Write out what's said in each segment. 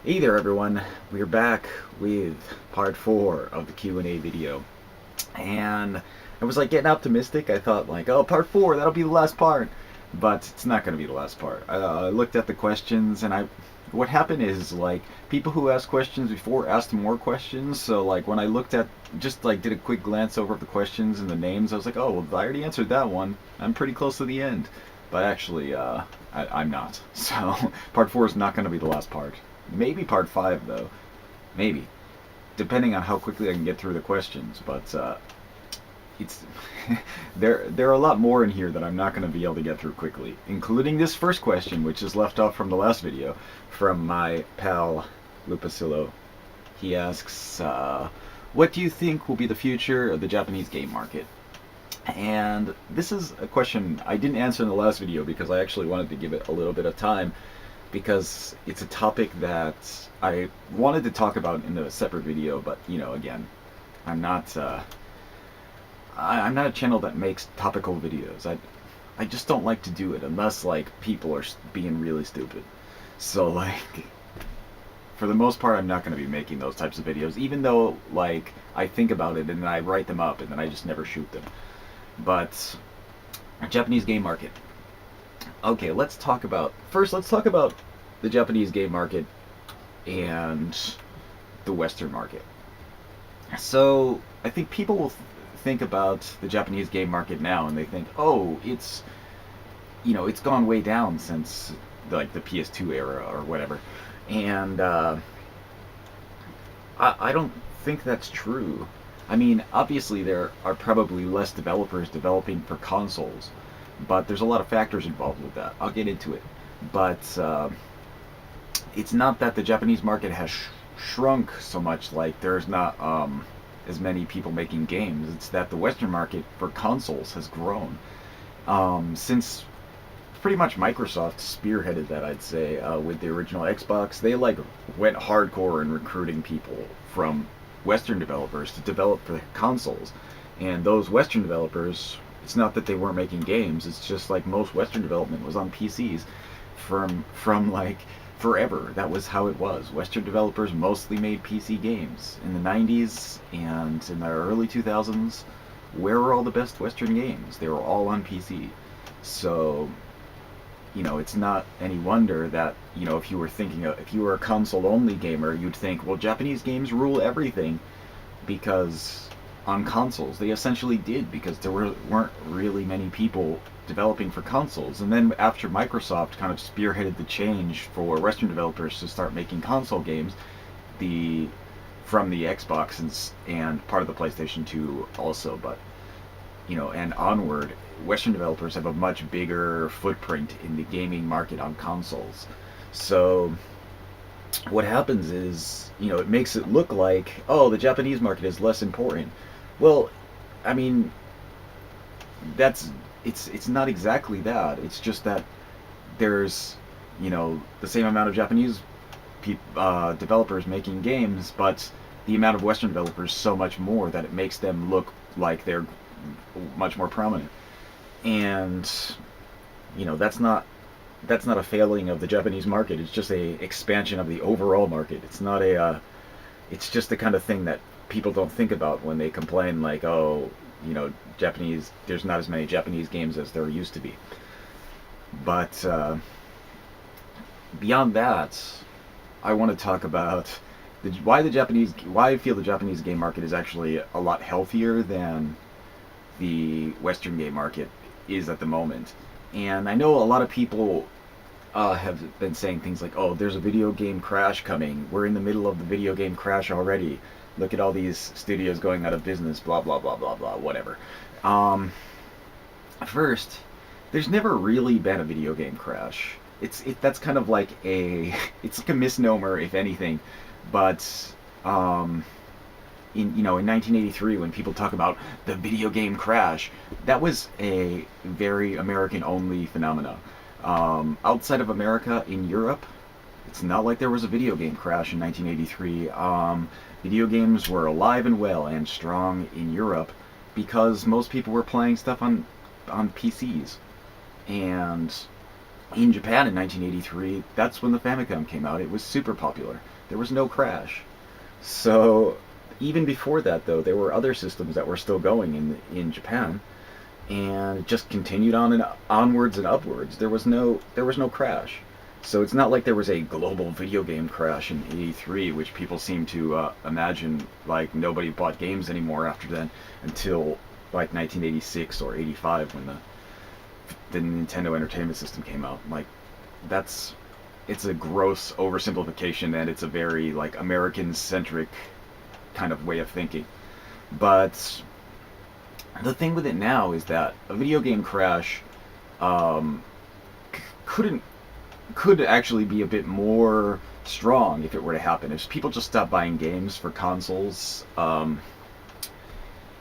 Hey there everyone, we're back with part 4 of the Q&A video. And I was like getting optimistic. I thought like, oh, part 4, that'll be the last part. But it's not going to be the last part. I looked at the questions and what happened is like people who asked questions before asked more questions. So like when I looked at, just like did a quick glance over the questions and the names, I was like, oh, well, I already answered that one. I'm pretty close to the end. But actually, I'm not. So part 4 is not going to be the last part. Maybe part 5 though. Maybe. Depending on how quickly I can get through the questions, but it's there are a lot more in here that I'm not going to be able to get through quickly, including this first question, which is left off from the last video, from my pal Lupacillo. He asks, what do you think will be the future of the Japanese game market? And this is a question I didn't answer in the last video because I actually wanted to give it a little bit of time, because it's a topic that I wanted to talk about in a separate video, but you know, again, I'm not I'm not a channel that makes topical videos. I just don't like to do it unless like people are being really stupid. So like for the most part, I'm not going to be making those types of videos, even though like I think about it and then I write them up and then I just never shoot them. But Japanese game market. Okay, let's talk about the Japanese game market and the Western market. So I think people will think about the Japanese game market now and they think, oh, it's it's gone way down since like the PS2 era or whatever, and I don't think that's true. I mean, obviously there are probably less developers developing for consoles, but there's a lot of factors involved with that. I'll get into it. But it's not that the Japanese market has shrunk so much, like there's not as many people making games. It's that the Western market for consoles has grown. Since pretty much Microsoft spearheaded that, I'd say, with the original Xbox. They like went hardcore in recruiting people from Western developers to develop for consoles. And those Western developers, it's not that they weren't making games, it's just like most Western development was on PCs from like forever. That was how it was. Western developers mostly made PC games. In the 90s and in the early 2000s, where were all the best Western games? They were all on PC. So, it's not any wonder that, if you were a console-only gamer, you'd think, well, Japanese games rule everything, because on consoles they essentially did, because there weren't really many people developing for consoles. And then after Microsoft kind of spearheaded the change for Western developers to start making console games, from the Xbox and part of the PlayStation 2 also, but and onward, Western developers have a much bigger footprint in the gaming market on consoles. So what happens is, it makes it look like, oh, the Japanese market is less important. Well, I mean, it's not exactly that. It's just that there's, the same amount of Japanese developers making games, but the amount of Western developers so much more that it makes them look like they're much more prominent. And that's not a failing of the Japanese market. It's just a expansion of the overall market. It's not it's just the kind of thing that people don't think about when they complain, like, oh, there's not as many Japanese games as there used to be. But beyond that, I want to talk about why I feel the Japanese game market is actually a lot healthier than the Western game market is at the moment. And I know a lot of people have been saying things like, oh, there's a video game crash coming. We're in the middle of the video game crash already. Look at all these studios going out of business, blah, blah, blah, blah, blah, whatever. First, there's never really been a video game crash. That's kind of like it's like a misnomer, if anything. But in 1983, when people talk about the video game crash, that was a very American-only phenomena. Outside of America, in Europe, it's not like there was a video game crash in 1983. Video games were alive and well and strong in Europe because most people were playing stuff on PCs. And in Japan in 1983, that's when the Famicom came out. It was super popular. There was no crash. So even before that, though, there were other systems that were still going in Japan, and it just continued on and onwards and upwards. There was no crash. So it's not like there was a global video game crash in '83, which people seem to imagine like nobody bought games anymore after then until like 1986 or '85 when the Nintendo Entertainment System came out. Like that's it's a gross oversimplification, and it's a very like American centric kind of way of thinking. But the thing with it now is that a video game crash um, couldn't could actually be a bit more strong if it were to happen. If people just stopped buying games for consoles,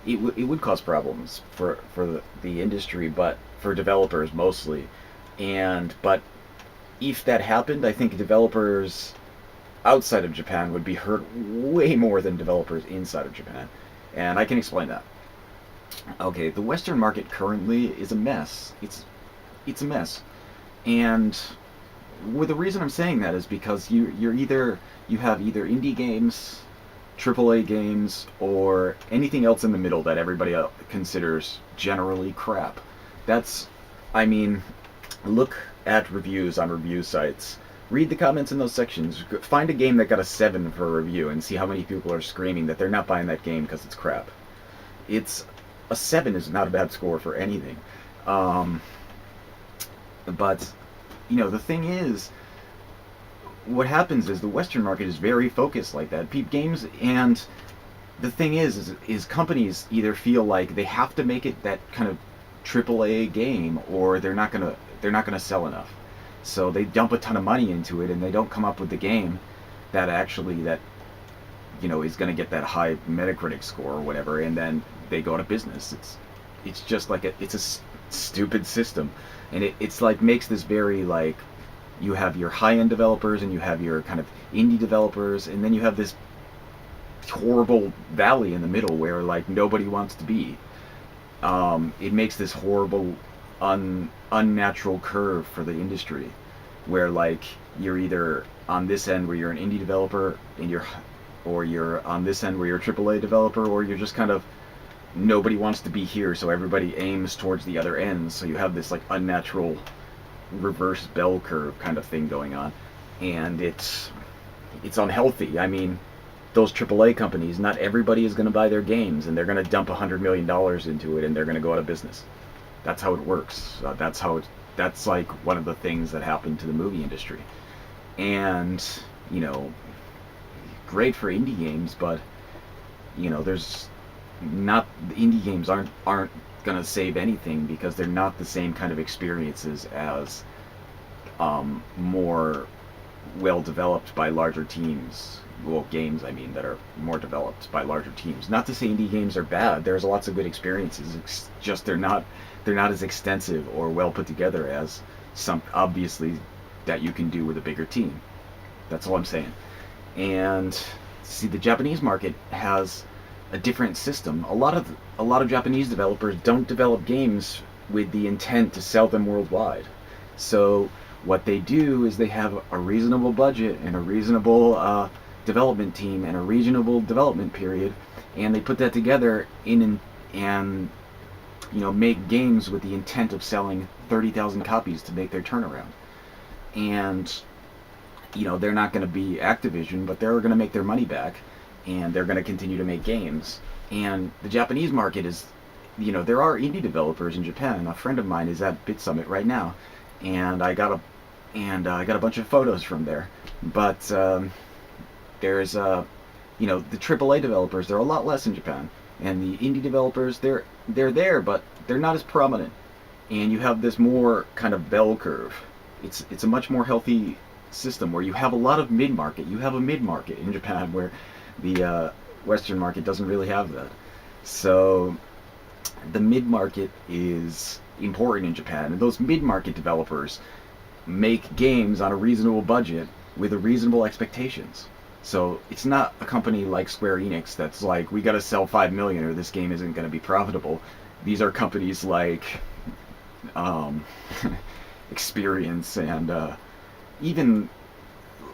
it would cause problems for the industry, but for developers mostly. But if that happened, I think developers outside of Japan would be hurt way more than developers inside of Japan, and I can explain that. Okay, the Western market currently is a mess. It's a mess, and the reason I'm saying that is because you have either indie games, AAA games, or anything else in the middle that everybody else considers generally crap. That's, I mean, look at reviews on review sites. Read the comments in those sections. Find a game that got a 7 for a review and see how many people are screaming that they're not buying that game because it's crap. It's a 7 is not a bad score for anything. But the thing is, what happens is the Western market is very focused like that. Games, and the thing is companies either feel like they have to make it that kind of AAA game, or they're not gonna sell enough. So they dump a ton of money into it, and they don't come up with the game that is going to get that high Metacritic score or whatever, and then they go out of business. It's just like it's a stupid system, and it's like makes this very like you have your high-end developers and you have your kind of indie developers, and then you have this horrible valley in the middle where like nobody wants to be. It makes this horrible unnatural curve for the industry where like you're either on this end where you're an indie developer or you're on this end where you're a AAA developer, or you're just kind of nobody wants to be here, so everybody aims towards the other end, so you have this like unnatural reverse bell curve kind of thing going on, and it's unhealthy. I mean, those AAA companies, not everybody is going to buy their games, and they're going to dump $100 million into it, and they're going to go out of business. That's how it works. That's like one of the things that happened to the movie industry, and great for indie games, but there's not the indie games aren't gonna save anything because they're not the same kind of experiences as more well developed by larger teams. Well, games, I mean, that are more developed by larger teams. Not to say indie games are bad. There's lots of good experiences. It's just they're not as extensive or well put together as some obviously that you can do with a bigger team. That's all I'm saying. And see, the Japanese market has a different system. A lot of Japanese developers don't develop games with the intent to sell them worldwide. So what they do is they have a reasonable budget and a reasonable development team and a reasonable development period, and they put that together and make games with the intent of selling 30,000 copies to make their turnaround. And they're not going to be Activision, but they're going to make their money back, and they're going to continue to make games. And the Japanese market is, there are indie developers in Japan. A friend of mine is at Bit Summit right now, and I got a bunch of photos from there. But there's the AAA developers. There are a lot less in Japan, and the indie developers they're there, but they're not as prominent. And you have this more kind of bell curve. It's a much more healthy system where you have a lot of mid-market. You have a mid-market in Japan where the Western market doesn't really have that. So the mid-market is important in Japan, and those mid-market developers make games on a reasonable budget with a reasonable expectations. So it's not a company like Square Enix that's like, we got to sell 5 million or this game isn't going to be profitable. These are companies like experience, and even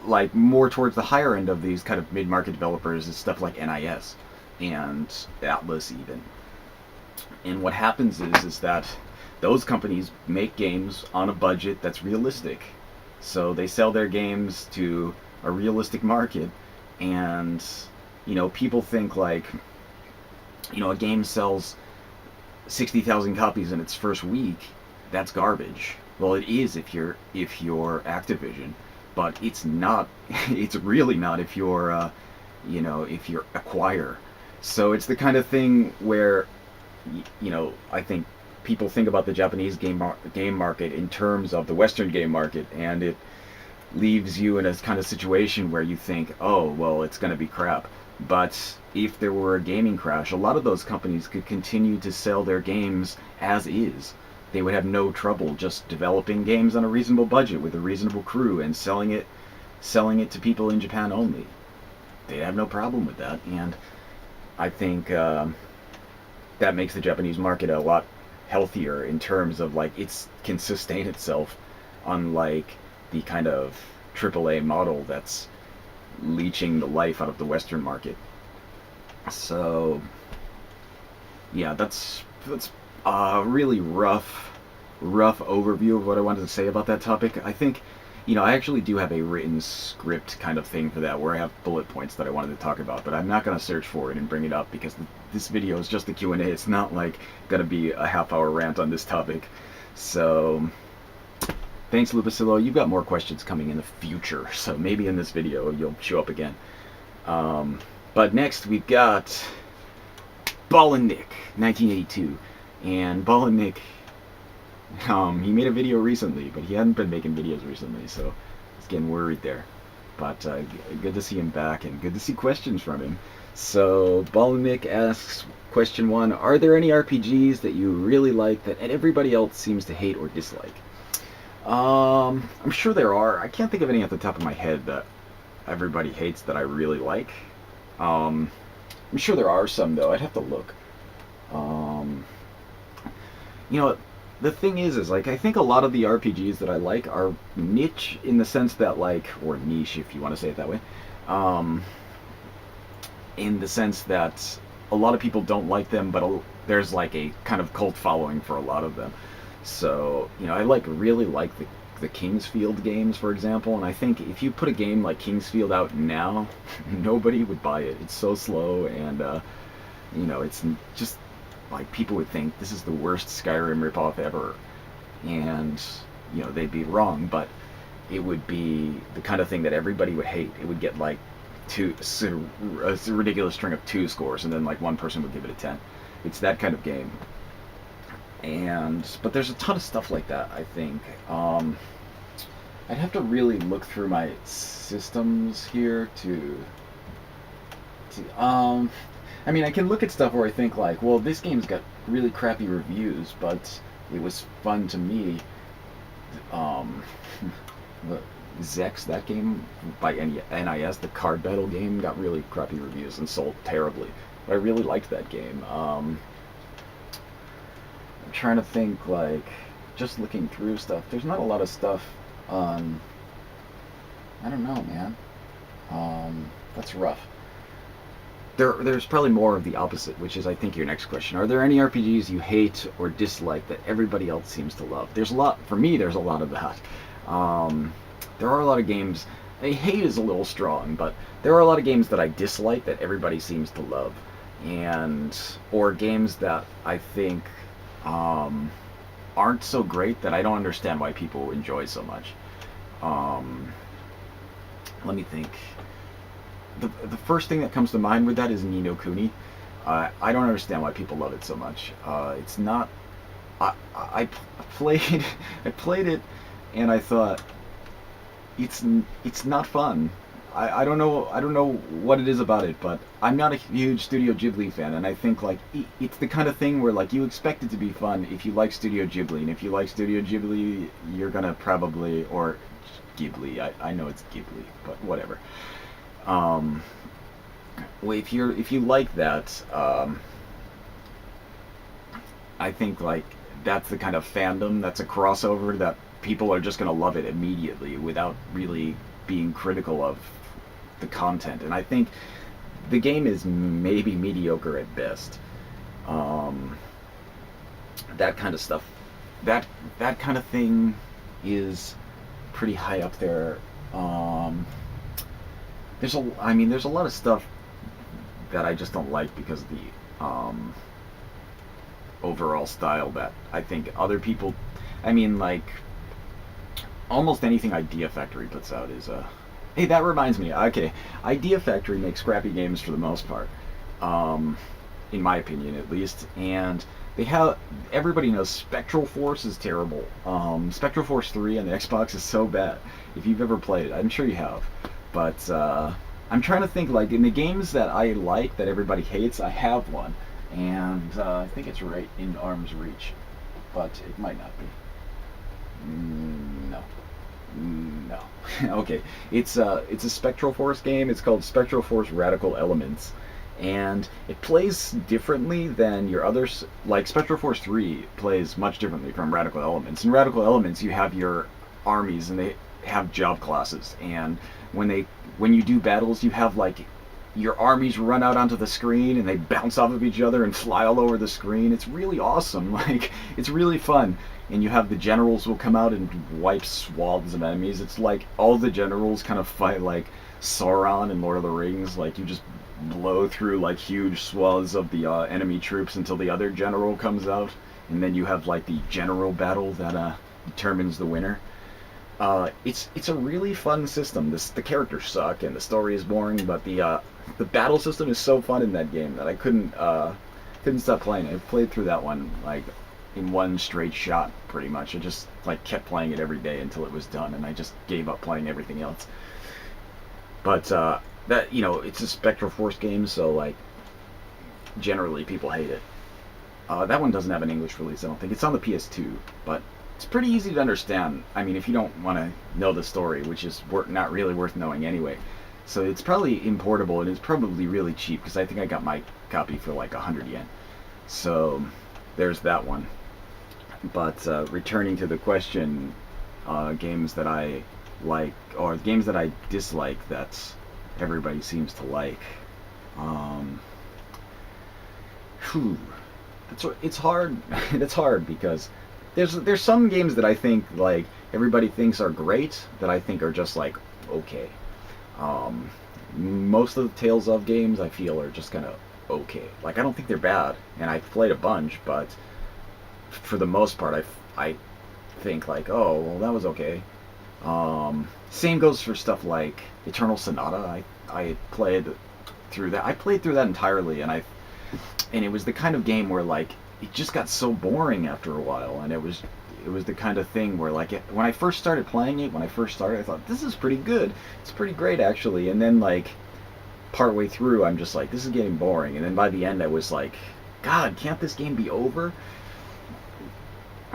like more towards the higher end of these kind of mid-market developers is stuff like NIS and Atlas even. And what happens is that those companies make games on a budget that's realistic. So they sell their games to a realistic market, and people think like a game sells 60,000 copies in its first week. That's garbage. Well, it is if you're Activision, but it's not. It's really not if you're if you're Acquire. So it's the kind of thing where I think people think about the Japanese game market in terms of the Western game market, and it leaves you in a kind of situation where you think, oh, well, it's going to be crap. But if there were a gaming crash, a lot of those companies could continue to sell their games as is. They would have no trouble just developing games on a reasonable budget with a reasonable crew and selling it to people in Japan only. They'd have no problem with that, and I think that makes the Japanese market a lot healthier in terms of like it can sustain itself, unlike the kind of AAA model that's leeching the life out of the Western market. So yeah, that's a really rough overview of what I wanted to say about that topic. I think I actually do have a written script kind of thing for that, where I have bullet points that I wanted to talk about, but I'm not going to search for it and bring it up because this video is just a Q&A. It's not like going to be a half-hour rant on this topic. So thanks, Lupacillo. You've got more questions coming in the future, so maybe in this video you'll show up again. But next we've got Ballin' Nick, 1982. And Ballin' Nick, he made a video recently, but he hadn't been making videos recently, so I was getting worried there. But good to see him back, and good to see questions from him. So Ballin' Nick asks, question 1, are there any RPGs that you really like that everybody else seems to hate or dislike? I'm sure there are. I can't think of any off the top of my head that everybody hates that I really like. I'm sure there are some, though. I'd have to look. The thing is like, I think a lot of the RPGs that I like are niche in the sense that like, or niche if you want to say it that way, in the sense that a lot of people don't like them, but there's like a kind of cult following for a lot of them. So, I really like the Kingsfield games, for example, and I think if you put a game like Kingsfield out now, nobody would buy it. It's so slow, and, it's just, like, people would think this is the worst Skyrim ripoff ever, and, they'd be wrong, but it would be the kind of thing that everybody would hate. It would get, like, a ridiculous string of 2 scores, and then, like, one person would give it a 10. It's that kind of game. But there's a ton of stuff like that, I think. I'd have to really look through my systems here I can look at stuff where I think like, well, this game's got really crappy reviews, but it was fun to me. The Zex, that game by NIS, the card battle game, got really crappy reviews and sold terribly. But I really liked that game. I'm trying to think, like, just looking through stuff. There's not a lot of stuff on... I don't know, man. That's rough. There's probably more of the opposite, which is, I think, your next question. Are there any RPGs you hate or dislike that everybody else seems to love? There's a lot. For me, there's a lot of that. There are a lot of games... hate is a little strong, but there are a lot of games that I dislike that everybody seems to love. Or games that I think... aren't so great that I don't understand why people enjoy so much. Let me think. The first thing that comes to mind with that is Ni no Kuni. I don't understand why people love it so much. It's not... I played it, and I thought it's not fun. I don't know what it is about it, but I'm not a huge Studio Ghibli fan, and I think like it's the kind of thing where like you expect it to be fun if you like Studio Ghibli, and if you like Studio Ghibli, you're gonna probably, or Ghibli, I know it's Ghibli, but whatever. If you like that, I think like that's the kind of fandom that's a crossover that people are just going to love it immediately without really being critical of the content. And I think the game is maybe mediocre at best. Um, that kind of stuff, that kind of thing is pretty high up there. Um, there's a lot of stuff that I just don't like because of the overall style that I think other people. I mean, like almost anything Idea Factory puts out is Hey, that reminds me. Okay, Idea Factory makes crappy games for the most part, um, in my opinion at least. And they have everybody knows Spectral Force is terrible. Spectral Force 3 on the Xbox is so bad. If you've ever played it, I'm sure you have. But I'm trying to think like in the games that I like that everybody hates, I have one, and I think it's right in arm's reach, but it might not be. No. No. Okay. It's a Spectral Force game. It's called Spectral Force Radical Elements. And it plays differently than your others. Like Spectral Force 3 plays much differently from Radical Elements. In Radical Elements, you have your armies and they have job classes. And when you do battles, you have like your armies run out onto the screen and they bounce off of each other and fly all over the screen. It's really awesome. Like it's really fun. And you have the generals will come out and wipe swaths of enemies. It's like all the generals kind of fight like Sauron in Lord of the Rings. Like you just blow through like huge swaths of the enemy troops until the other general comes out, and then you have like the general battle that determines the winner. It's a really fun system. The characters suck and the story is boring, but the battle system is so fun in that game that I couldn't stop playing. I played through that one like in one straight shot pretty much. I just like kept playing it every day until it was done, and I just gave up playing everything else. But that it's a Spectral Force game, so like generally people hate it. That one doesn't have an English release, I don't think. It's on the PS2, but it's pretty easy to understand. I mean, if you don't want to know the story, which is not really worth knowing anyway. So it's probably importable, and it's probably really cheap, because I think I got my copy for like 100 yen. So there's that one. But returning to the question, games that I like, or games that I dislike that everybody seems to like. It's hard. It's hard because there's some games that I think like everybody thinks are great that I think are just like okay. Most of the Tales of games I feel are just kind of okay. Like I don't think they're bad, and I've played a bunch, but for the most part I think like, oh well, that was okay. Same goes for stuff like Eternal Sonata. I played through that. I played through that entirely, and it was the kind of game where like it just got so boring after a while, and it was the kind of thing where like when I first started playing it, I thought this is pretty good. It's pretty great actually, and then like partway through I'm just like this is getting boring, and then by the end I was like, God, can't this game be over?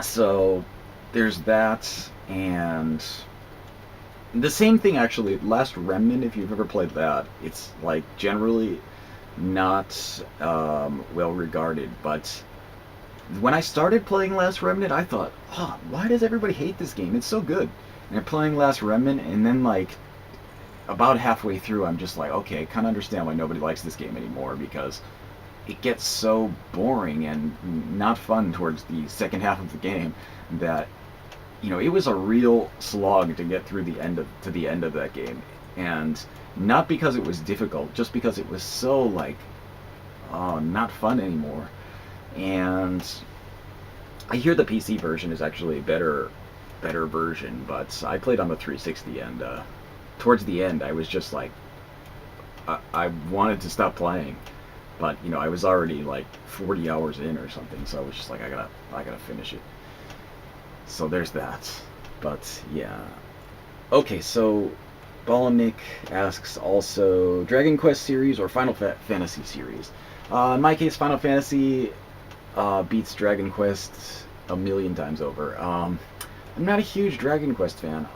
So there's that, and the same thing actually, Last Remnant, if you've ever played that, it's like generally not well regarded, but when I started playing Last Remnant, I thought, oh, why does everybody hate this game? It's so good. And I'm playing Last Remnant, and then like about halfway through, I'm just like, okay, I kind of understand why nobody likes this game anymore, because it gets so boring and not fun towards the second half of the game that it was a real slog to get through the end of that game, and not because it was difficult, just because it was so like not fun anymore. And I hear the PC version is actually a better version, but I played on the 360, and towards the end I was just like I wanted to stop playing, but I was already like 40 hours in or something, so I was just like I gotta finish it. So there's that. But yeah. Okay, so Balanick asks also Dragon Quest series or Final Fantasy series. In my case, Final Fantasy beats Dragon Quest a million times over. I'm not a huge Dragon Quest fan.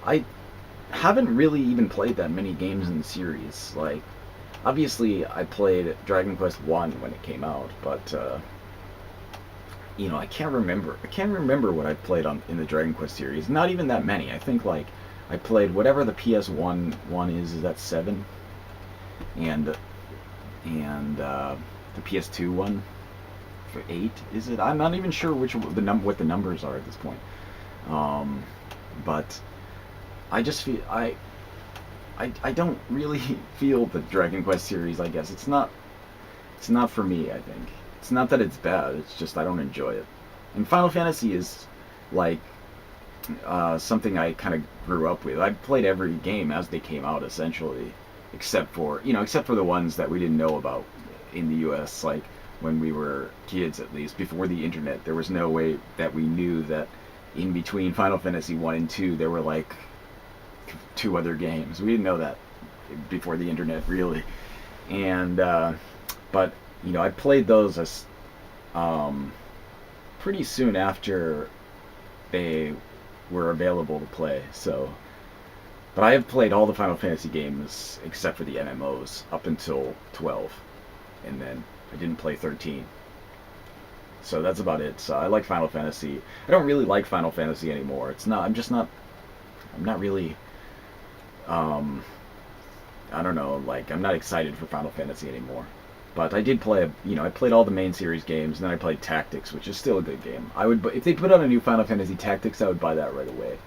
I haven't really even played that many games in the series. Like, obviously, I played Dragon Quest 1 when it came out, but I can't remember. I can't remember what I played on in the Dragon Quest series. Not even that many. I think like I played whatever the PS1 one is. Is that 7? And the PS2 one for 8. Is it? I'm not even sure what the numbers are at this point. But I just feel I don't really feel the Dragon Quest series. I guess it's not for me. I think it's not that it's bad. It's just I don't enjoy it. And Final Fantasy is like something I kind of grew up with. I played every game as they came out, essentially, except for the ones that we didn't know about in the U.S. Like when we were kids, at least before the internet, there was no way that we knew that in between Final Fantasy 1 and 2 there were like 2 other games. We didn't know that before the internet, really. And but I played those as pretty soon after they were available to play. So, but I have played all the Final Fantasy games except for the MMOs up until 12, and then I didn't play 13. So that's about it. So I like Final Fantasy. I don't really like Final Fantasy anymore. It's not. I'm not really. I don't know. Like I'm not excited for Final Fantasy anymore. But I did play. I played all the main series games, and then I played Tactics, which is still a good game. I would, if they put out a new Final Fantasy Tactics, I would buy that right away.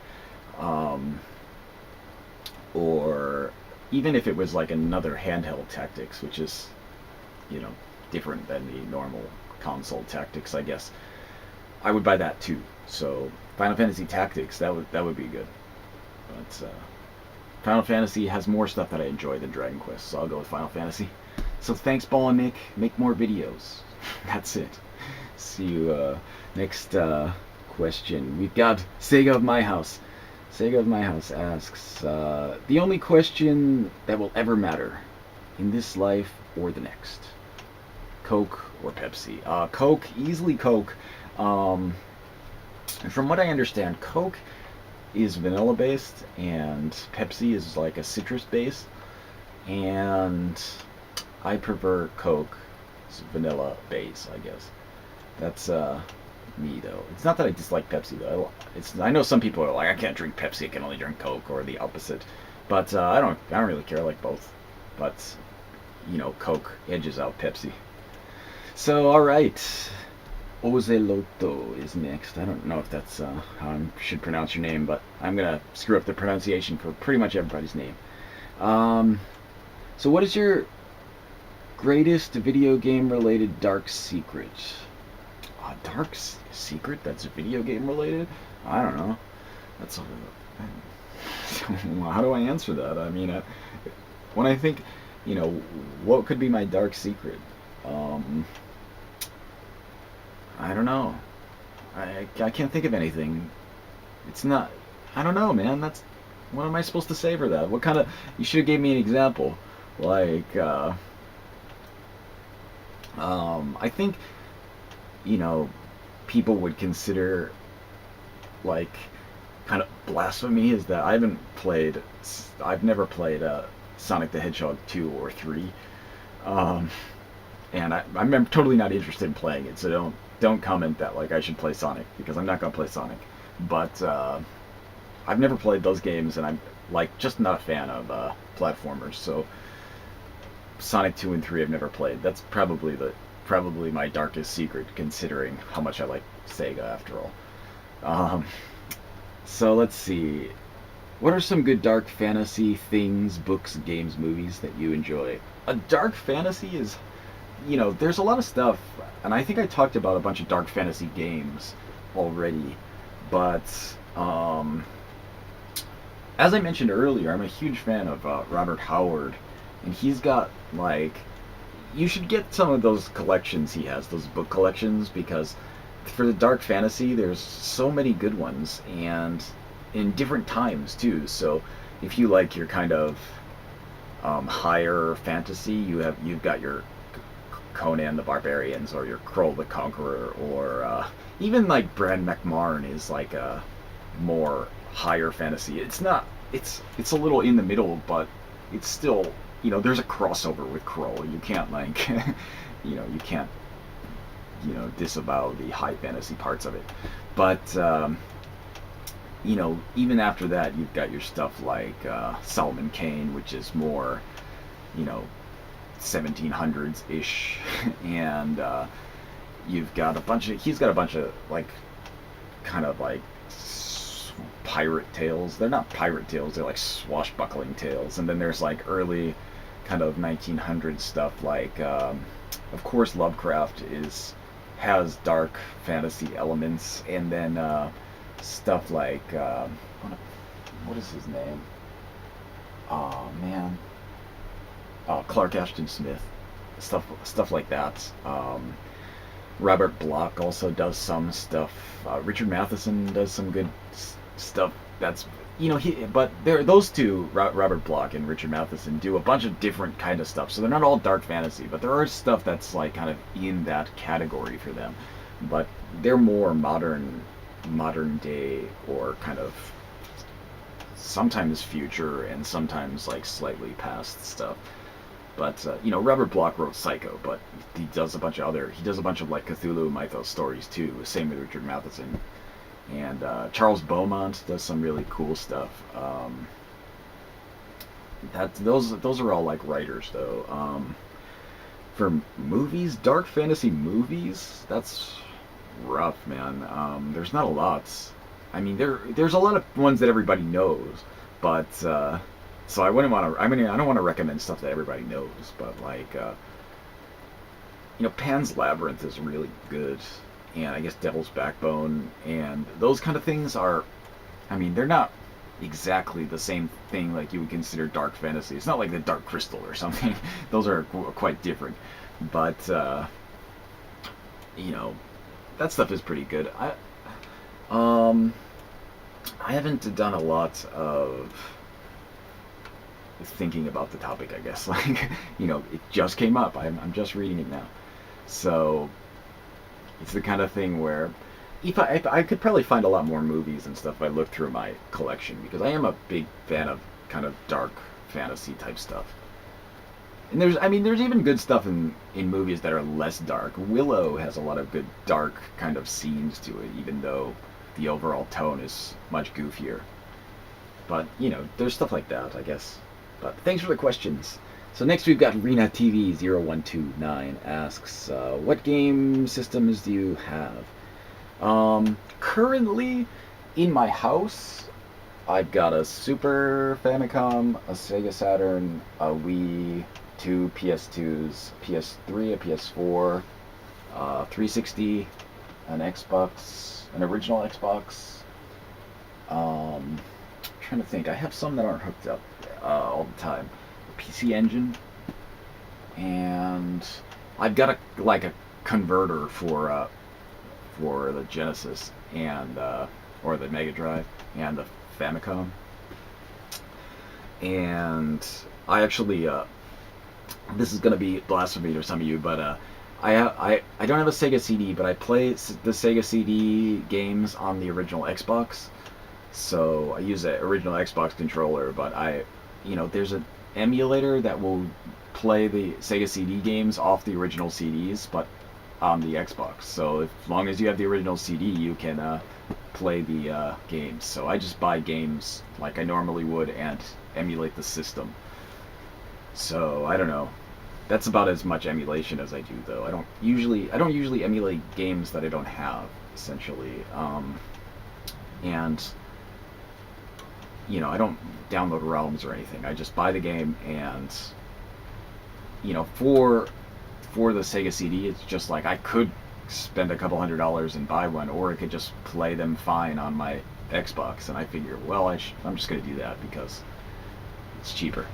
Or even if it was like another handheld Tactics, which is, different than the normal console Tactics, I guess, I would buy that too. So Final Fantasy Tactics, that would be good. But Final Fantasy has more stuff that I enjoy than Dragon Quest, so I'll go with Final Fantasy. So thanks, Ball and Nick. Make more videos. That's it. See you next question. We've got Sega of My House. Sega of My House asks, the only question that will ever matter in this life or the next. Coke or Pepsi? Coke, easily Coke. From what I understand, Coke is vanilla based and Pepsi is like a citrus base. And I prefer Coke. It's vanilla base, I guess. That's me though. It's not that I dislike Pepsi though. I know some people are like, I can't drink Pepsi, I can only drink Coke, or the opposite. But I don't really care. I like both. But Coke edges out Pepsi. So alright. Ozeloto is next. I don't know if that's how I should pronounce your name, but I'm gonna screw up the pronunciation for pretty much everybody's name. So what is your greatest video game related dark secret? A dark secret that's video game related? I don't know. That's how do I answer that? I mean, when I think, what could be my dark secret? I don't know. I can't think of anything. It's not. I don't know, man. What am I supposed to say for that? What kind of? You should have gave me an example. Like, I think, people would consider, like, kind of blasphemy is that I've never played Sonic the Hedgehog 2 or 3, and I'm totally not interested in playing it, so don't comment that, like, I should play Sonic, because I'm not going to play Sonic, but, I've never played those games, and I'm, like, just not a fan of, platformers, so Sonic 2 and 3 I've never played. That's probably my darkest secret, considering how much I like Sega after all. So let's see. What are some good dark fantasy things, books, games, movies that you enjoy? A dark fantasy is, there's a lot of stuff, and I think I talked about a bunch of dark fantasy games already, but as I mentioned earlier, I'm a huge fan of Robert Howard, and he's got, like, you should get some of those collections he has, those book collections, because for the dark fantasy, there's so many good ones, and in different times, too. So if you like your kind of higher fantasy, you've got your Conan the Barbarians, or your Kroll the Conqueror, or even, like, Bran McMahon is, like, a more higher fantasy. It's a little in the middle, but it's still, there's a crossover with Kroll. You can't, like, you can't disavow the high fantasy parts of it. But even after that, you've got your stuff like Solomon Kane, which is more, you know, 1700s ish, and you've got he's got a bunch of like kind of like pirate tales. They're not pirate tales, they're like swashbuckling tales. And then there's like early kind of 1900s stuff like of course Lovecraft has dark fantasy elements, and then stuff like what is his name? Oh man, Clark Ashton Smith, stuff like that. Robert Bloch also does some stuff. Richard Matheson does some good stuff. That's but those two, Robert Bloch and Richard Matheson, do a bunch of different kind of stuff. So they're not all dark fantasy, but there are stuff that's like kind of in that category for them. But they're more modern day, or kind of sometimes future and sometimes like slightly past stuff. But Robert Bloch wrote Psycho, but he does a bunch of like Cthulhu Mythos stories too. Same with Richard Matheson, and Charles Beaumont does some really cool stuff. Those are all like writers though. For movies, dark fantasy movies, that's rough, man. There's not a lot. I mean, there's a lot of ones that everybody knows, but so I wouldn't want to. I don't want to recommend stuff that everybody knows, but like Pan's Labyrinth is really good, and I guess Devil's Backbone and those kind of things are. I mean, they're not exactly the same thing like you would consider dark fantasy. It's not like the Dark Crystal or something. Those are quite different, but that stuff is pretty good. I haven't done a lot of thinking about the topic, I guess. Like, it just came up. I'm just reading it now. So it's the kind of thing where if I could probably find a lot more movies and stuff if I looked through my collection, because I am a big fan of kind of dark fantasy type stuff. And there's even good stuff in movies that are less dark. Willow has a lot of good dark kind of scenes to it, even though the overall tone is much goofier. But, there's stuff like that, I guess. But thanks for the questions. So next we've got Rena TV 0129 asks, what game systems do you have? Currently, in my house, I've got a Super Famicom, a Sega Saturn, a Wii, 2 PS2s, PS3, a PS4, 360, an Xbox, an original Xbox. Trying to think. I have some that aren't hooked up all the time. A PC Engine, and I've got a converter for the Genesis and or the Mega Drive and the Famicom. And I actually this is gonna be blasphemy to some of you, but I don't have a Sega CD, but I play the Sega CD games on the original Xbox. So I use the original Xbox controller, but there's an emulator that will play the Sega CD games off the original CDs, but on the Xbox. So as long as you have the original CD, you can play the games. So I just buy games like I normally would and emulate the system. So I don't know. That's about as much emulation as I do, though. I don't usually emulate games that I don't have, essentially. And I don't download ROMs or anything. I just buy the game, and for the Sega CD, it's just like I could spend a couple $100 and buy one, or I could just play them fine on my Xbox. And I figure, well, I'm just going to do that because it's cheaper.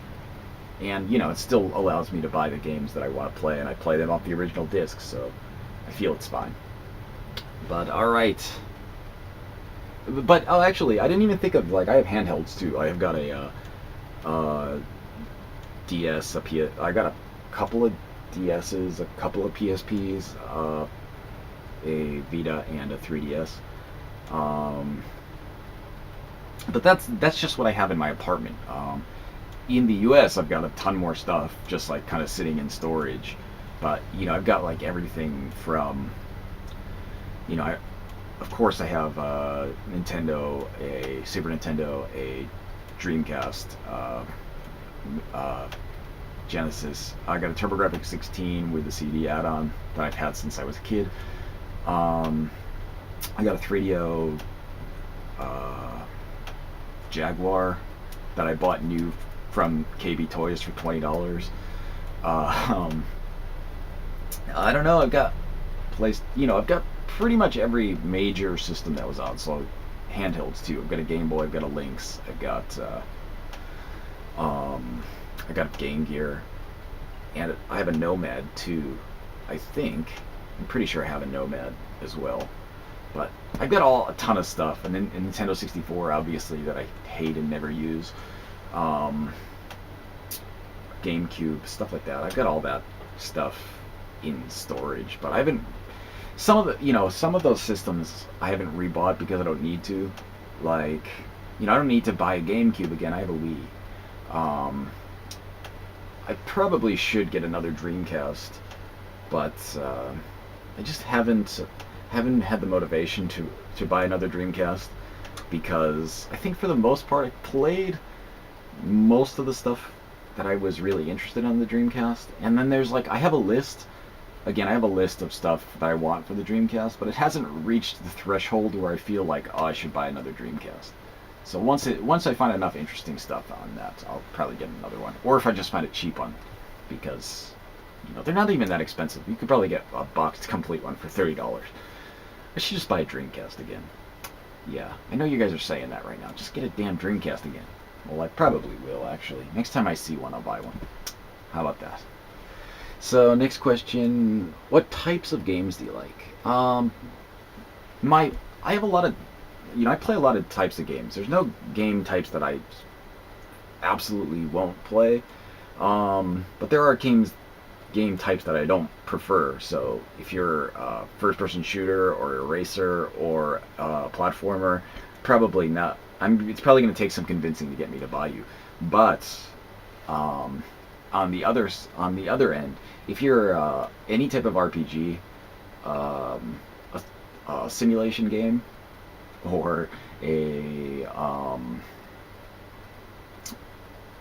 And, it still allows me to buy the games that I want to play, and I play them off the original disc, so I feel it's fine. But, alright. But, actually, I didn't even think of, I have handhelds, too. I have got a DS, I got a couple of DSs, a couple of PSPs, a Vita, and a 3DS. But that's just what I have in my apartment. In the US, I've got a ton more stuff, just kind of sitting in storage. But I've got everything from Of course, I have Nintendo, a Super Nintendo, a Dreamcast, uh, Genesis. I got a TurboGrafx 16 with the CD add-on that I've had since I was a kid. I got a 3DO Jaguar that I bought new from KB Toys for $20. I don't know. I've got pretty much every major system that was on. So handhelds too. I've got a Game Boy. I've got a Lynx. I got a Game Gear, and I have a Nomad too. I'm pretty sure I have a Nomad as well. But I've got a ton of stuff, and then a Nintendo 64, obviously, that I hate and never use. GameCube, stuff like that. I've got all that stuff in storage, but I haven't. Some of those systems I haven't rebought because I don't need to. Like, I don't need to buy a GameCube again. I have a Wii. I probably should get another Dreamcast, but I just haven't had the motivation to buy another Dreamcast, because I think for the most part I played most of the stuff that I was really interested in on the Dreamcast. And then there's I have a list. Again, I have a list of stuff that I want for the Dreamcast, but it hasn't reached the threshold where I feel like, oh, I should buy another Dreamcast. So once I find enough interesting stuff on that, I'll probably get another one. Or if I just find a cheap one, because they're not even that expensive. You could probably get a boxed complete one for $30. I should just buy a Dreamcast again. Yeah, I know you guys are saying that right now. Just get a damn Dreamcast again. Well, I probably will, actually. Next time I see one, I'll buy one. How about that? So, next question. What types of games do you like? I have a lot of... I play a lot of types of games. There's no game types that I absolutely won't play. But there are game types that I don't prefer. So if you're a first-person shooter or a racer or a platformer, probably not. It's probably going to take some convincing to get me to buy you. But on the other end, if you're any type of RPG, a simulation game, or a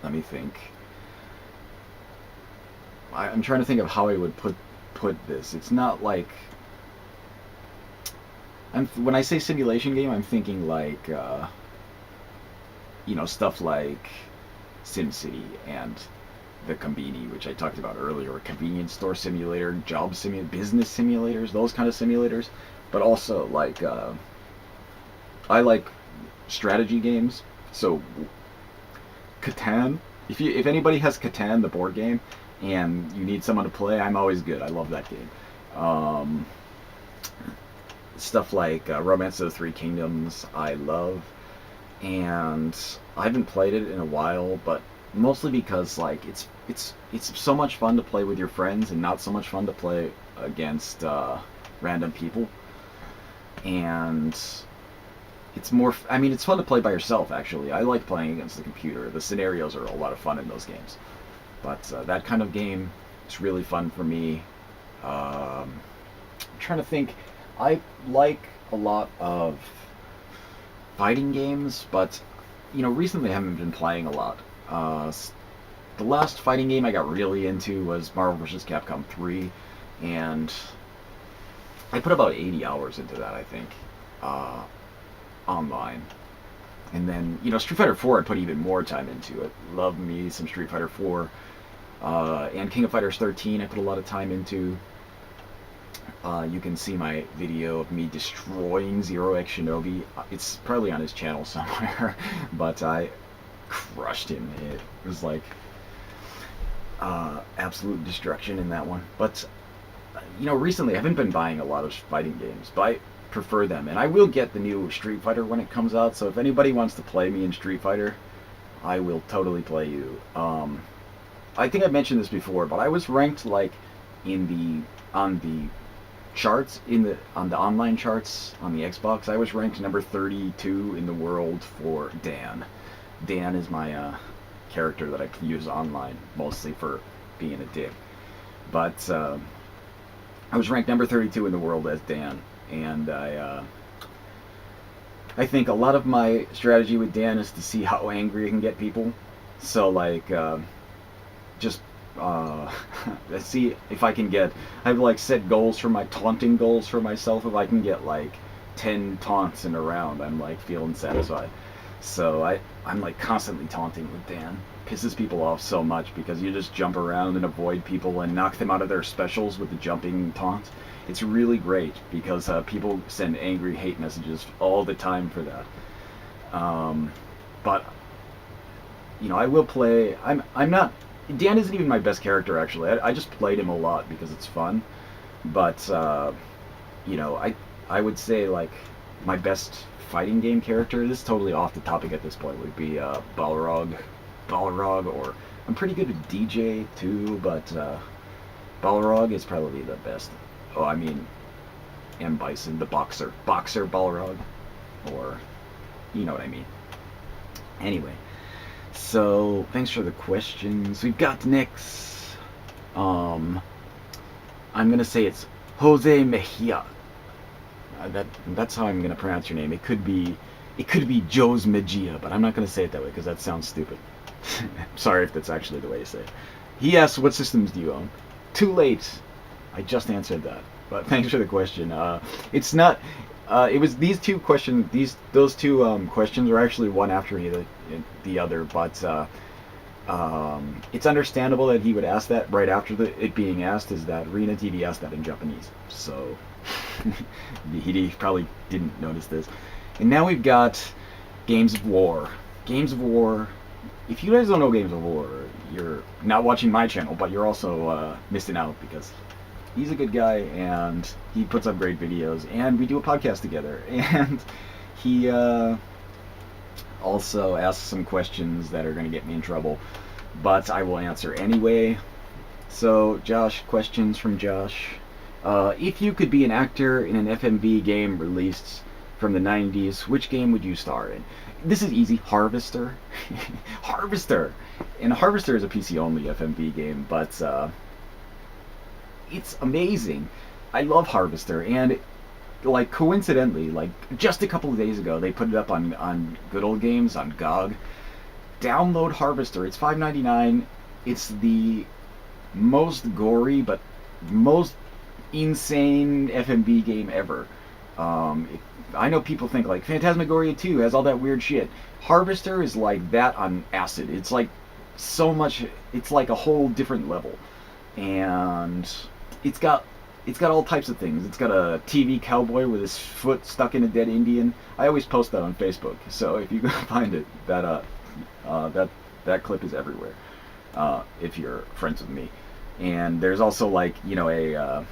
let me think. I'm trying to think of how I would put this. It's not like when I say simulation game, I'm thinking like stuff like SimCity and the Combini, which I talked about earlier, or convenience store simulator, job simulator, business simulators, those kind of simulators. But also I like strategy games. So Catan. If anybody has Catan, the board game, and you need someone to play, I'm always good. I love that game. Stuff like Romance of the Three Kingdoms, I love, and I haven't played it in a while, but mostly because it's so much fun to play with your friends and not so much fun to play against random people, and it's fun to play by yourself, actually. I like playing against the computer. The scenarios are a lot of fun in those games. But that kind of game is really fun for me. I'm trying to think. I like a lot of fighting games, but recently I haven't been playing a lot. The last fighting game I got really into was Marvel vs. Capcom 3, and I put about 80 hours into that, I think, online. And then, Street Fighter 4 I put even more time into it. Love me some Street Fighter 4. And King of Fighters 13 I put a lot of time into. You can see my video of me destroying Zero X Shinobi. It's probably on his channel somewhere, but I crushed him. It was like absolute destruction in that one. But recently I haven't been buying a lot of fighting games, but I prefer them, and I will get the new Street Fighter when it comes out. So if anybody wants to play me in Street Fighter, I will totally play you. I think I've mentioned this before, but I was ranked on the charts on the online charts on the Xbox. I was ranked number 32 in the world for Dan. Dan is my character that I use online, mostly for being a dick. But I was ranked number 32 in the world as Dan, and I think a lot of my strategy with Dan is to see how angry I can get people. So like just let's see if I can get. I've like set goals for my taunting goals for myself. If I can get like 10 taunts in a round, I'm like feeling satisfied. So I'm like constantly taunting with Dan. Pisses people off so much because you just jump around and avoid people and knock them out of their specials with the jumping taunts. It's really great because people send angry hate messages all the time for that. But you know, I will play. I'm not. Dan isn't even my best character actually. I just played him a lot because it's fun. But you know, I would say like my best fighting game character. This is totally off the topic at this point. Would be Balrog, or I'm pretty good with DJ too, but Balrog is probably the best. Oh, I mean, M. Bison, the boxer Balrog, or you know what I mean. Anyway, so thanks for the questions. We've got next. I'm gonna say it's Jose Mejia. That's how I'm gonna pronounce your name. It could be Jose Mejia, but I'm not gonna say it that way because that sounds stupid. Sorry if that's actually the way you say it. He asks, "What systems do you own?" Too late. I just answered that, but thanks for the question. It's not. It was these two questions. Those two questions were actually one after the other, but it's understandable that he would ask that right after it being asked. Is that Rena TV asked that in Japanese, so he probably didn't notice this. And now we've got Games of War. Games of War. If you guys don't know Games of War, you're not watching my channel, but you're also missing out because he's a good guy and he puts up great videos, and we do a podcast together, and he also asks some questions that are going to get me in trouble, but I will answer anyway. So Josh, questions from Josh. If you could be an actor in an FMV game released from the 90s, which game would you star in? This is easy. Harvester. Harvester. And Harvester is a PC-only FMV game, but it's amazing. I love Harvester, and like coincidentally, like just a couple of days ago, they put it up on Good Old Games on GOG. Download Harvester. It's $5.99. It's the most gory but most insane FMV game ever. I know people think like Phantasmagoria 2 has all that weird shit. Harvester is like that on acid. It's like so much. It's like a whole different level, and it's got all types of things. It's got a TV cowboy with his foot stuck in a dead Indian. I always post that on Facebook, so if you go find it, that clip is everywhere. If you're friends with me, and there's also like a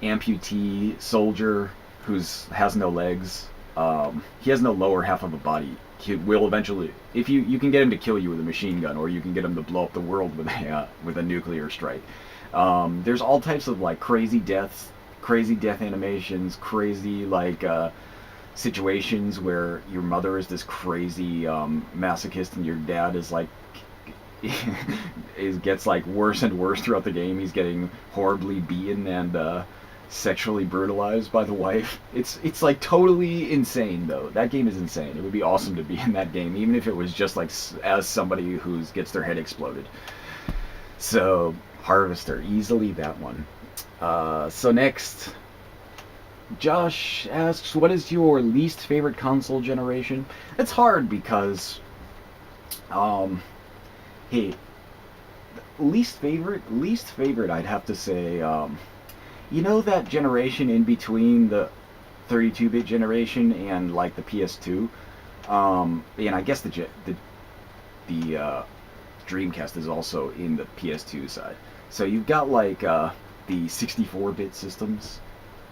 amputee soldier who has no legs. He has no lower half of a body. He will eventually, if you can get him to kill you with a machine gun, or you can get him to blow up the world with a nuclear strike. There's all types of like crazy death animations, crazy like situations where your mother is this crazy masochist and your dad is like gets like worse and worse throughout the game. He's getting horribly beaten and sexually brutalized by the wife. It's like totally insane though. That game is insane. It would be awesome to be in that game, even if it was just like as somebody who gets their head exploded. So Harvester, easily that one. So next, Josh asks, what is your least favorite console generation? It's hard because hey, least favorite I'd have to say that generation in between the 32-bit generation and like the PS2, and I guess the Dreamcast is also in the PS2 side. So you've got like the 64-bit systems,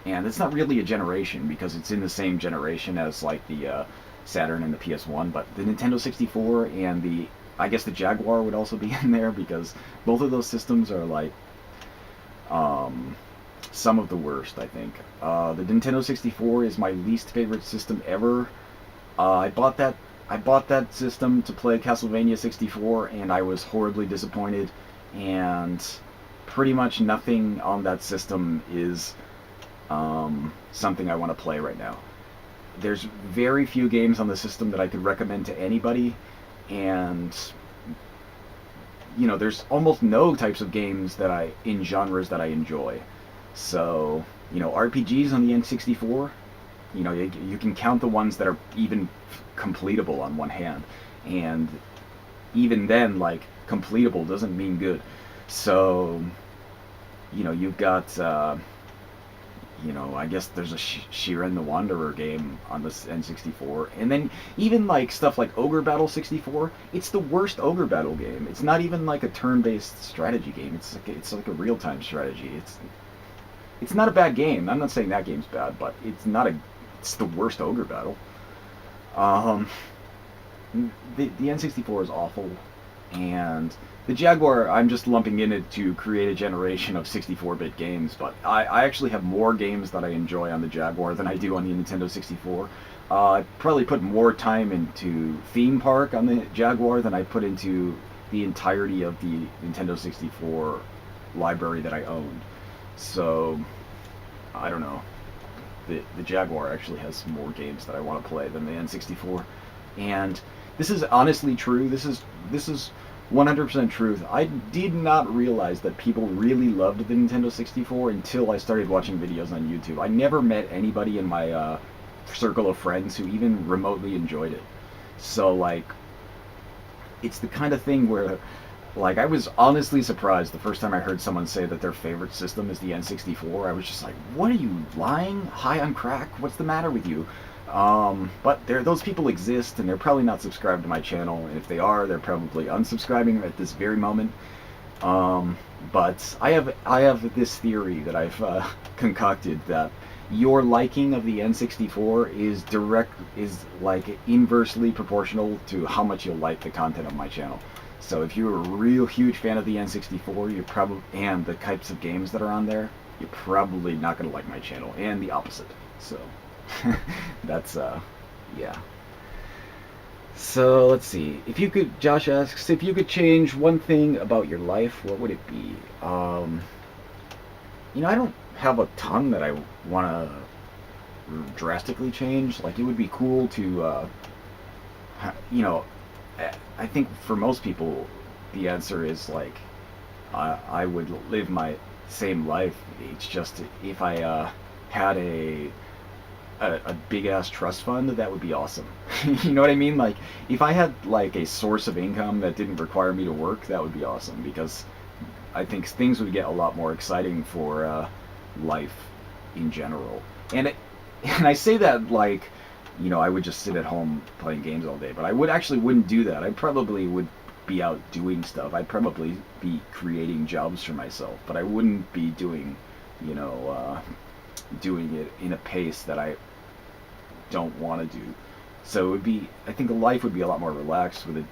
and it's not really a generation because it's in the same generation as like the Saturn and the PS1, but the Nintendo 64 and I guess the Jaguar would also be in there because both of those systems are like some of the worst, I think. The Nintendo 64 is my least favorite system ever. I bought that system to play Castlevania 64, and I was horribly disappointed, and pretty much nothing on that system is something I want to play right now. There's very few games on the system that I could recommend to anybody, and there's almost no types of games in genres that I enjoy. So, RPGs on the N64, you can count the ones that are even completable on one hand, and even then, like, completable doesn't mean good. So, you've got, I guess there's a Shiren the Wanderer game on the N64, and then even like stuff like Ogre Battle 64. It's the worst Ogre Battle game. It's not even like a turn-based strategy game. It's like a real-time strategy. It's not a bad game. I'm not saying that game's bad, but it's the worst Ogre Battle. The N64 is awful, and the Jaguar, I'm just lumping in it to create a generation of 64-bit games, but I actually have more games that I enjoy on the Jaguar than I do on the Nintendo 64. I probably put more time into Theme Park on the Jaguar than I put into the entirety of the Nintendo 64 library that I owned. So, I don't know. The Jaguar actually has more games that I want to play than the N64. And this is honestly true. This is 100% truth. I did not realize that people really loved the Nintendo 64 until I started watching videos on YouTube. I never met anybody in my circle of friends who even remotely enjoyed it. So, like, it's the kind of thing where, like, I was honestly surprised the first time I heard someone say that their favorite system is the N64. I was just like, what are you, lying? High on crack? What's the matter with you? But those people exist, and they're probably not subscribed to my channel, and if they are, they're probably unsubscribing at this very moment. But I have this theory that I've concocted, that your liking of the N64 is like inversely proportional to how much you'll like the content of my channel. So if you're a real huge fan of the N64, and the types of games that are on there, you're probably not going to like my channel, and the opposite. So that's yeah. So let's see. Josh asks, if you could change one thing about your life, what would it be? I don't have a ton that I want to drastically change. Like, it would be cool to, I think for most people, the answer is like, I would live my same life. It's just if I had a big ass trust fund, that would be awesome. You know what I mean? Like, if I had like a source of income that didn't require me to work, that would be awesome, because I think things would get a lot more exciting for life in general. And I say that like, I would just sit at home playing games all day, but I wouldn't do that. I probably would be out doing stuff. I'd probably be creating jobs for myself, but I wouldn't be doing it in a pace that I don't want to do. So I think life would be a lot more relaxed with a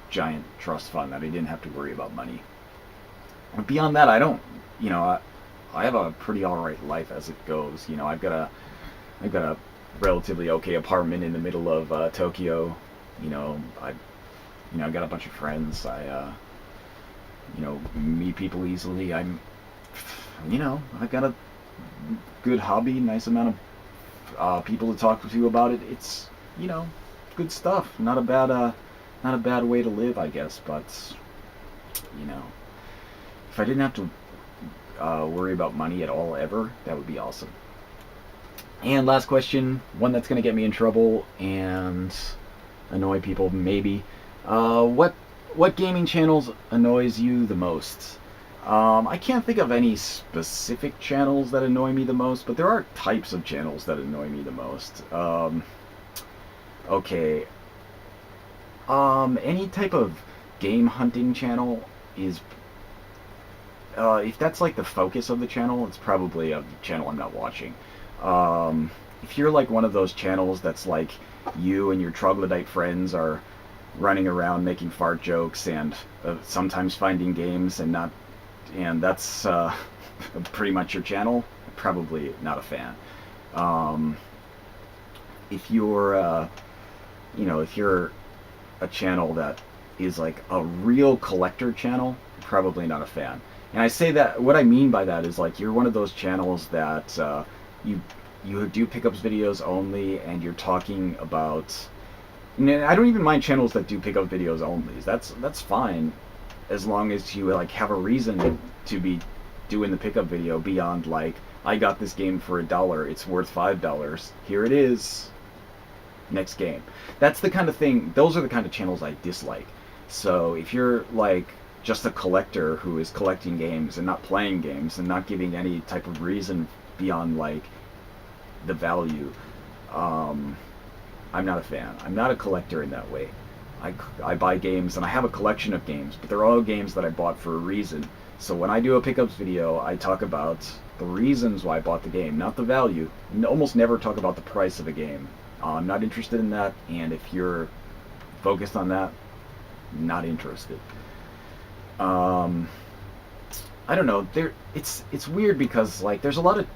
giant trust fund that I didn't have to worry about money. But beyond that, I don't, I have a pretty alright life as it goes. I've got a relatively okay apartment in the middle of Tokyo. I've got a bunch of friends. I meet people easily. I've got a good hobby, nice amount of people to talk to about it. It's good stuff. Not a bad way to live, I guess. But if I didn't have to worry about money at all ever, that would be awesome. And last question, one that's going to get me in trouble and annoy people maybe. What gaming channels annoys you the most? I can't think of any specific channels that annoy me the most, but there are types of channels that annoy me the most. Okay. Any type of game hunting channel is... if that's like the focus of the channel, it's probably a channel I'm not watching. If you're like one of those channels that's like you and your troglodyte friends are running around making fart jokes and sometimes finding games and that's pretty much your channel, probably not a fan. If you're if you're a channel that is like a real collector channel, probably not a fan. And I say that, what I mean by that is like you're one of those channels that you you do pickups videos only, and you're talking about. And I don't even mind channels that do pickup videos only. That's fine, as long as you like have a reason to be doing the pickup video beyond like, I got this game for $1. It's worth $5. Here it is. Next game. That's the kind of thing. Those are the kind of channels I dislike. So if you're like just a collector who is collecting games and not playing games and not giving any type of reason beyond like the value, I'm not a fan. I'm not a collector in that way. I buy games and I have a collection of games, but they're all games that I bought for a reason. So when I do a pickups video, I talk about the reasons why I bought the game, not the value. Almost never talk about the price of a game. I'm not interested in that, and if you're focused on that, not interested. I don't know. It's weird because like there's a lot of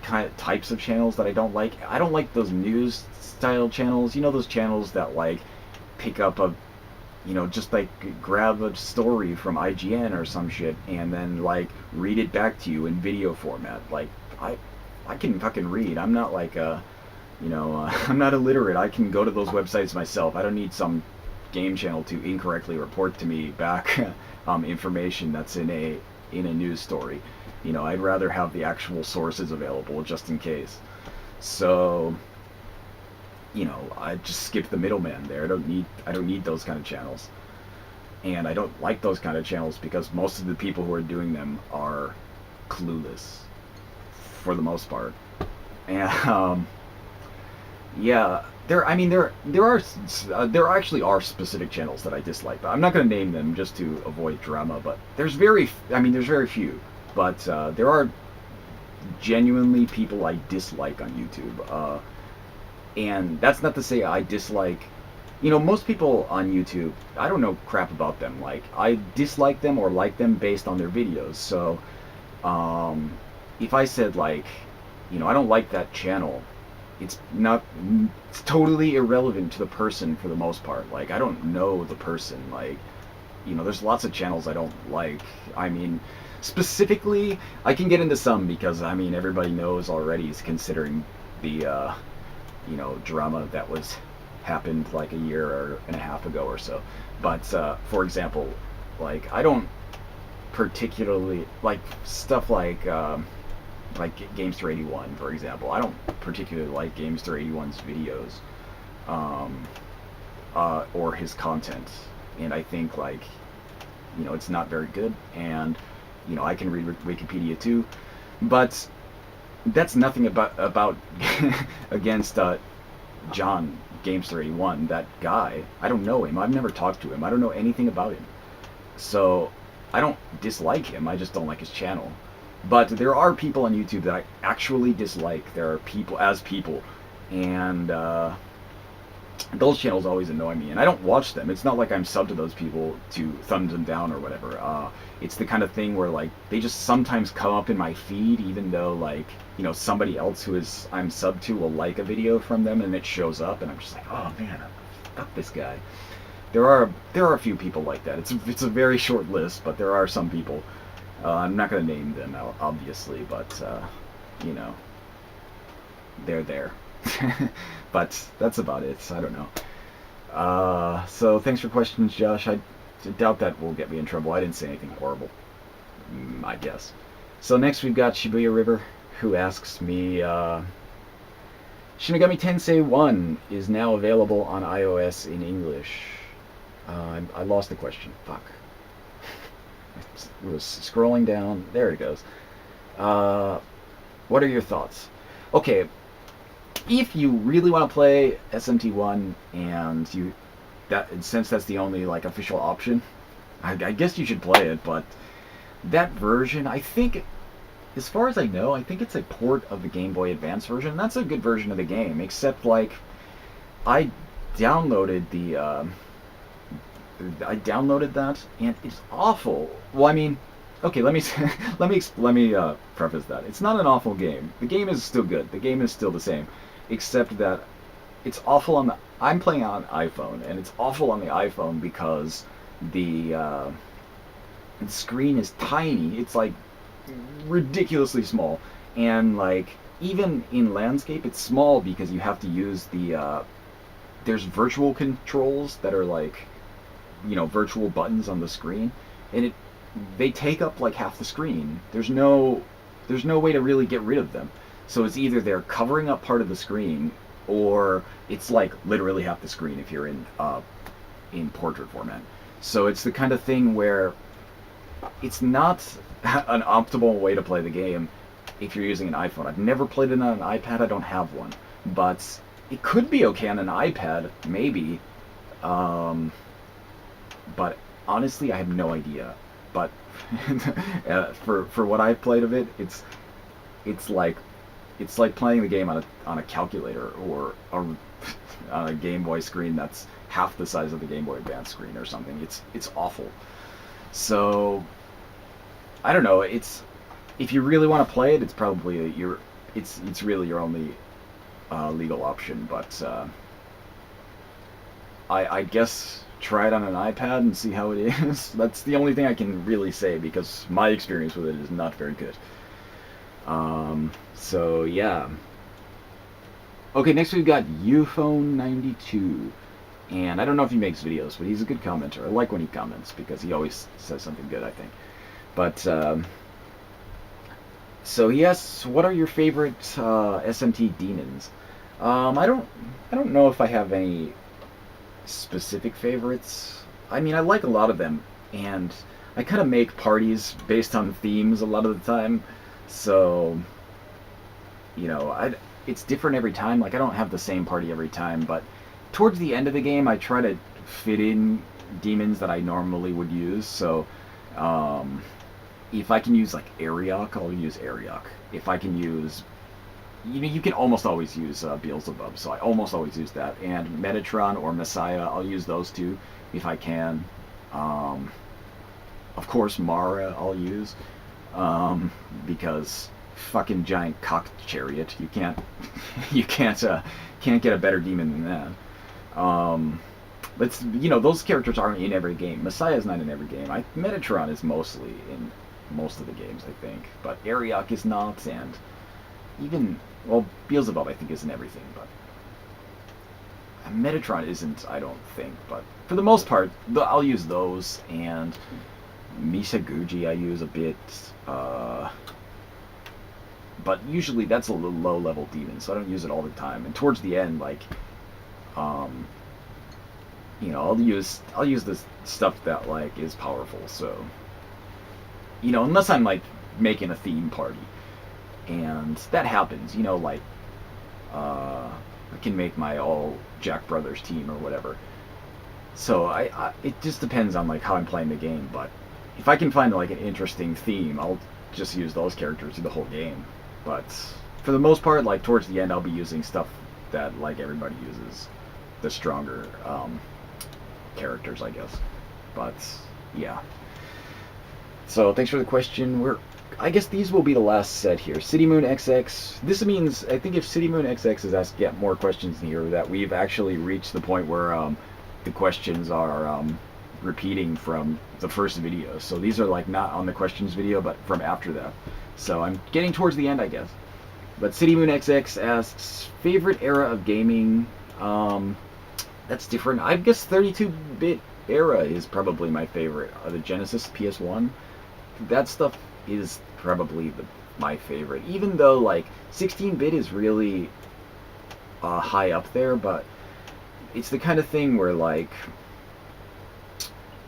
kind of types of channels that I don't like. I don't like those news style channels. You know, those channels that like pick up a, just like grab a story from IGN or some shit and then like read it back to you in video format. Like I can fucking read. I'm not like I'm not illiterate. I can go to those websites myself. I don't need some game channel to incorrectly report to me back information that's in a news story. I'd rather have the actual sources available just in case. So, I just skip the middleman there. I don't need those kind of channels. And I don't like those kind of channels because most of the people who are doing them are clueless for the most part. And yeah, there actually are specific channels that I dislike, but I'm not going to name them just to avoid drama. But there's very few, but there are genuinely people I dislike on YouTube, and that's not to say I dislike. Most people on YouTube, I don't know crap about them. Like, I dislike them or like them based on their videos. So, if I said like, I don't like that channel, it's totally irrelevant to the person for the most part. Like, I don't know the person. Like, there's lots of channels I don't like. I mean, specifically, I can get into some because, everybody knows already, is considering the, drama that happened like a year and a half ago or so. But, for example, like, I don't particularly like stuff like Gamester81, for example. I don't particularly like Gamester81's videos, or his content, and I think like, it's not very good. And I can read Wikipedia too, but that's nothing about against John Gamester81. That guy, I don't know him. I've never talked to him. I don't know anything about him. So I don't dislike him. I just don't like his channel. But there are people on YouTube that I actually dislike. There are people, and those channels always annoy me, and I don't watch them. It's not like I'm subbed to those people to thumb them down or whatever. It's the kind of thing where like they just sometimes come up in my feed, even though like somebody else who I'm subbed to will like a video from them, and it shows up, and I'm just like, oh man, fuck this guy. There are a few people like that. It's a very short list, but there are some people. I'm not going to name them, obviously, but, they're there. But that's about it. I don't know. So thanks for questions, Josh. I doubt that will get me in trouble. I didn't say anything horrible, I guess. So next we've got Shibuya River, who asks me, Shinigami Tensei 1 is now available on iOS in English. I lost the question. Fuck. Was scrolling down. There it goes. What are your thoughts? Okay, if you really want to play SMT1 and since that's the only like official option, I guess you should play it. But that version, I think, as far as I know, I think it's a port of the Game Boy Advance version. That's a good version of the game, except like I downloaded that, and it's awful. Well, okay, let me preface that. It's not an awful game. The game is still good. The game is still the same, except that it's awful on the. I'm playing on iPhone, and it's awful on the iPhone because the screen is tiny. It's like ridiculously small, and like even in landscape, it's small because you have to use there's virtual controls that are like, virtual buttons on the screen, and they take up like half the screen. There's no way to really get rid of them. So it's either they're covering up part of the screen, or it's like literally half the screen if you're in portrait format. So it's the kind of thing where it's not an optimal way to play the game if you're using an iPhone. I've never played it on an iPad. I don't have one, but it could be okay on an iPad, maybe. But honestly, I have no idea. But for what I've played of it, it's like playing the game on a calculator, or on a Game Boy screen that's half the size of the Game Boy Advance screen or something. It's awful. So I don't know. If you really want to play it, it's probably it's really your only legal option. But I guess try it on an iPad and see how it is. That's the only thing I can really say, because my experience with it is not very good. So yeah. Okay, next we've got Uphone92. And I don't know if he makes videos, but he's a good commenter. I like when he comments, because he always says something good, I think. But, so he asks, what are your favorite SMT demons? I don't know if I have any specific favorites. I mean, I like a lot of them, and I kind of make parties based on themes a lot of the time. So, it's different every time. Like, I don't have the same party every time, but towards the end of the game, I try to fit in demons that I normally would use. So, if I can use, like, Ariok, I'll use Ariok. If I can use... you can almost always use Beelzebub, so I almost always use that. And Metatron or Messiah, I'll use those two if I can. Of course, Mara I'll use, because fucking giant cock chariot. You can't get a better demon than that. Those characters aren't in every game. Messiah's not in every game. Metatron is mostly in most of the games, I think, but Ariok is not, and even, well, Beelzebub I think is in everything, but Metatron isn't, I don't think. But for the most part, I'll use those, and Misaguchi I use a bit, but usually that's a little low-level demon, so I don't use it all the time. And towards the end, like, I'll use this stuff that, like, is powerful. So, unless I'm, like, making a theme party, and that happens, like, I can make my all Jack Brothers team or whatever. So it just depends on, like, how I'm playing the game. But if I can find, like, an interesting theme, I'll just use those characters through the whole game. But for the most part, like, towards the end, I'll be using stuff that, like, everybody uses, the stronger characters, I guess. But yeah. So thanks for the question. I guess these will be the last set here. City Moon XX. This means, I think if City Moon XX is asked to get more questions in here, that we've actually reached the point where the questions are repeating from the first video. So these are, like, not on the questions video, but from after that. So I'm getting towards the end, I guess. But City Moon XX asks, favorite era of gaming? That's different. I guess 32-bit era is probably my favorite. The Genesis, PS1. That stuff is probably my favorite. Even though, like, 16-bit is really high up there, but it's the kind of thing where, like,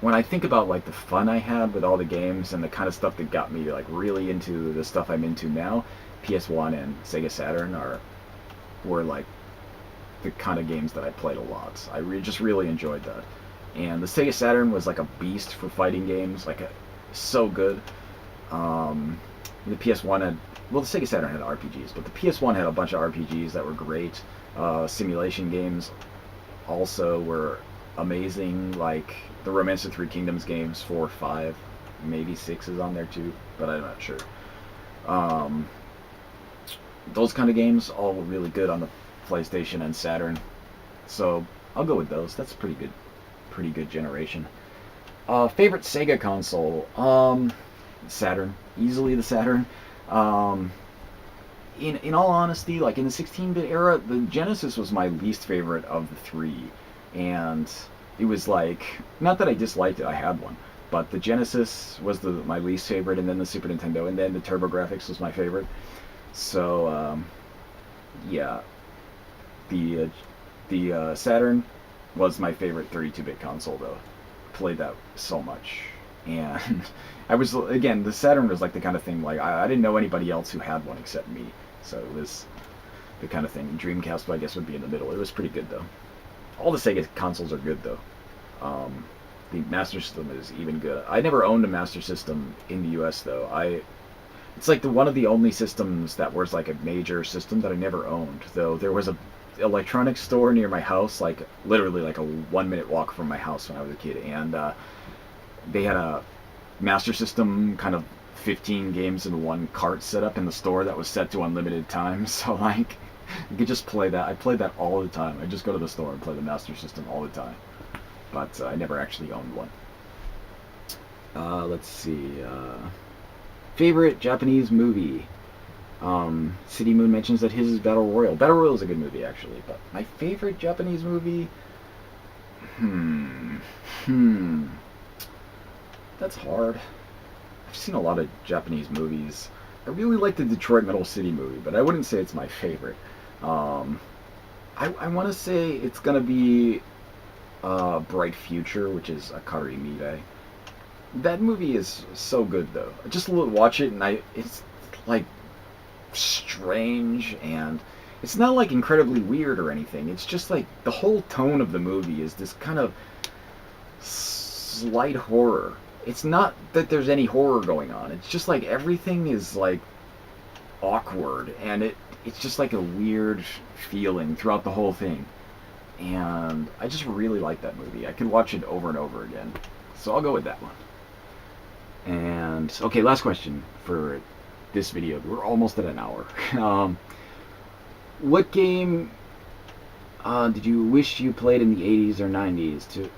when I think about, like, the fun I had with all the games and the kind of stuff that got me, like, really into the stuff I'm into now, PS1 and Sega Saturn were, like, the kind of games that I played a lot. I just really enjoyed that. And the Sega Saturn was, like, a beast for fighting games, like, so good. The PS1 had, well, the Sega Saturn had RPGs, but the PS1 had a bunch of RPGs that were great. Simulation games also were amazing, like the Romance of Three Kingdoms games, 4, 5, maybe 6 is on there too, but I'm not sure. Those kind of games, all really good on the PlayStation and Saturn. So I'll go with those. That's pretty good generation. Favorite Sega console? Saturn. Easily the Saturn. in all honesty, like in the 16-bit era, the Genesis was my least favorite of the three, and it was like, not that I disliked it, I had one, but the Genesis was my least favorite, and then the Super Nintendo, and then the TurboGrafx was my favorite. So yeah, the Saturn was my favorite 32-bit console though. Played that so much, and I was, again, the Saturn was like the kind of thing, like I didn't know anybody else who had one except me, so it was the kind of thing. Dreamcast, I guess, would be in the middle. It was pretty good though. All the Sega consoles are good though. The Master System is even good. I never owned a Master System in the U.S. though. It's like one of the only systems that was like a major system that I never owned. Though there was a electronics store near my house, like literally like a 1-minute walk from my house when I was a kid, and they had a Master System kind of 15 games in one cart set up in the store that was set to unlimited time. So like you could just play that. I played that all the time. I just go to the store and play the Master System all the time. But I never actually owned one. Let's see. Favorite Japanese movie? City Moon mentions that his is Battle Royale. Battle Royale is a good movie, actually. But my favorite Japanese movie? That's hard. I've seen a lot of Japanese movies. I really like the Detroit Metal City movie, but I wouldn't say it's my favorite. I want to say it's going to be Bright Future, which is Akari Mirai. That movie is so good, though. I just watch it, and it's like strange, and it's not like incredibly weird or anything. It's just like the whole tone of the movie is this kind of slight horror. It's not that there's any horror going on. It's just like everything is like awkward, and it's just like a weird feeling throughout the whole thing. And I just really like that movie. I could watch it over and over again. So I'll go with that one. And okay, last question for this video. We're almost at an hour. What game did you wish you played in the 80s or 90s to...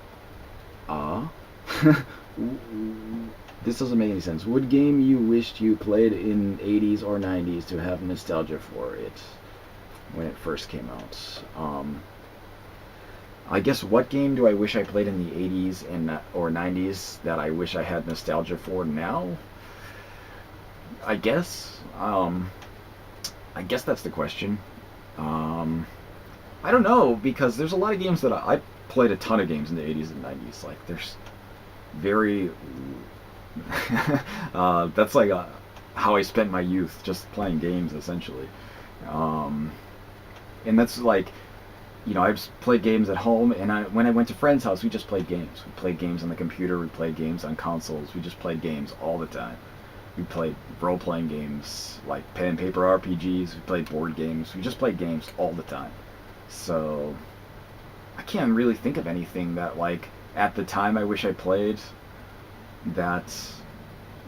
This doesn't make any sense. What game you wished you played in 80s or 90s to have nostalgia for it when it first came out? I guess what game do I wish I played in the 80s and or 90s that I wish I had nostalgia for now? I guess that's the question. I don't know, because there's a lot of games that I played a ton of games in the 80s and 90s. Like there's very that's like how I spent my youth, just playing games essentially. And that's like, you know, I've played games at home, and when I went to friends' house, we just played games. We played games on the computer, we played games on consoles, we just played games all the time. We played role-playing games, like pen and paper RPGs, we played board games, we just played games all the time. So, I can't really think of anything that, like, at the time I wish I played that,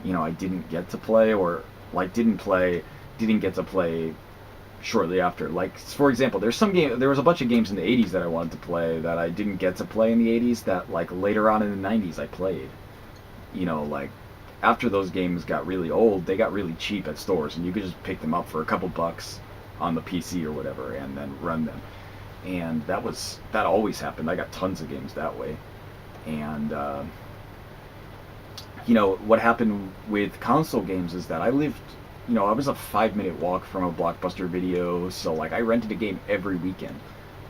you know, I didn't get to play, or, like, didn't get to play shortly after. Like, for example, there was a bunch of games in the 80s that I wanted to play that I didn't get to play in the 80s that, like, later on in the 90s I played. You know, like, after those games got really old, they got really cheap at stores, and you could just pick them up for a couple bucks on the PC or whatever, and then run them. And that always happened. I got tons of games that way. And, you know, what happened with console games is that I lived, you know, I was a 5-minute walk from a Blockbuster Video, so, like, I rented a game every weekend.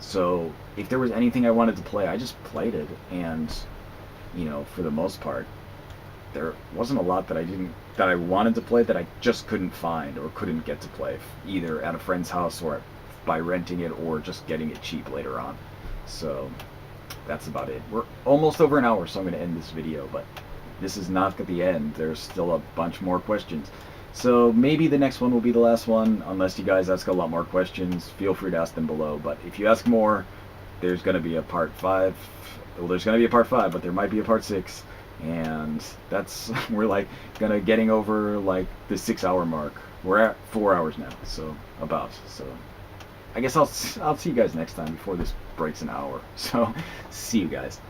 So, if there was anything I wanted to play, I just played it, and, you know, for the most part, there wasn't a lot that I wanted to play that I just couldn't find or couldn't get to play, either at a friend's house or by renting it or just getting it cheap later on. So, that's about it. We're almost over an hour, so I'm going to end this video, but this is not the end. There's still a bunch more questions. So maybe the next one will be the last one, unless you guys ask a lot more questions. Feel free to ask them below, but if you ask more, there's going to be a part 5. Well, there's going to be a part 5, but there might be a part 6, and that's, we're like getting over like the 6-hour mark. We're at 4 hours now, so I guess I'll see you guys next time before this breaks an hour. So see you guys.